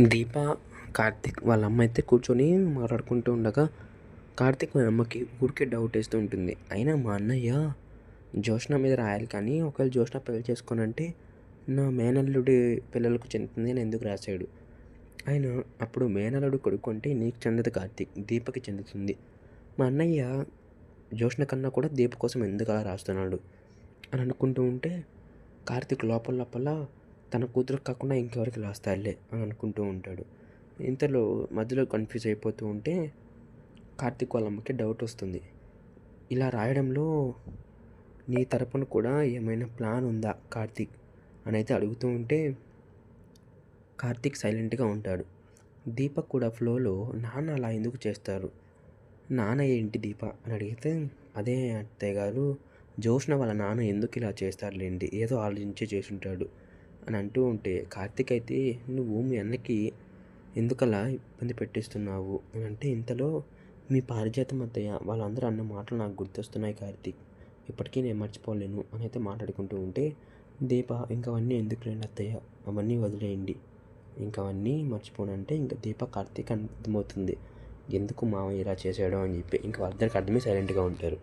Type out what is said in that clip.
దీప, కార్తీక్ వాళ్ళ అమ్మ అయితే కూర్చొని మాట్లాడుకుంటూ ఉండగా కార్తీక్ వాళ్ళ అమ్మకి ఊరికే డౌట్ వేస్తూ ఉంటుంది. అయినా మా అన్నయ్య జ్యోత్స్న మీద రాయాలి కానీ ఒకవేళ జ్యోత్స్న పెళ్లి చేసుకోనంటే నా మేనల్లుడి పిల్లలకు చెందుతుంది అని ఎందుకు రాశాడు? ఆయన అప్పుడు మేనల్లుడు కొడుకు అంటే నీకు చెందదు కార్తీక్, దీపకి చెందుతుంది. మా అన్నయ్య జ్యోత్స్న కన్నా కూడా దీప కోసం ఎందుకు అలా రాస్తున్నాడు అని అనుకుంటూ ఉంటే కార్తీక్ లోపల లోపల తన కూతురు కాకుండా ఇంకెవరికి రాస్తాడులే అని అనుకుంటూ ఉంటాడు. ఇంతలో మధ్యలో కన్ఫ్యూజ్ అయిపోతూ ఉంటే కార్తీక్ వాళ్ళ అమ్మకి డౌట్ వస్తుంది. ఇలా రాయడంలో నీ తరపున కూడా ఏమైనా ప్లాన్ ఉందా కార్తీక్ అని అయితే అడుగుతూ ఉంటే కార్తీక్ సైలెంట్గా ఉంటాడు. దీపక్ కూడా ఫ్లోలో నాన్న అలా ఎందుకు చేస్తారు, నాన్న ఏంటి దీప అని అడిగితే అదే అత్తయ్య గారు, జ్యోత్స్న వాళ్ళ నాన్న ఎందుకు ఇలా చేస్తారులేండి, ఏదో ఆలోచించి చేసుంటాడు అని అంటూ ఉంటే కార్తీక్ అయితే నువ్వు మీ అన్నకి ఎందుకలా ఇబ్బంది పెట్టిస్తున్నావు అని అంటే ఇంతలో మీ పారిజాతం అత్తయ్య వాళ్ళందరూ అన్న మాటలు నాకు గుర్తొస్తున్నాయి కార్తీక్, ఇప్పటికీ నేను మర్చిపోలేను అని అయితే మాట్లాడుకుంటూ ఉంటే దీప ఇంకా అవన్నీ ఎందుకులేండి అత్తయ్య, అవన్నీ వదిలేయండి, ఇంకా అవన్నీ మర్చిపోనంటే ఇంకా దీప కార్తీక్ అర్థమవుతుంది ఎందుకు మావయ్య ఇలా చేశాడో అని చెప్పి ఇంకా వాళ్ళిద్దరికి అర్థమే సైలెంట్గా ఉంటారు.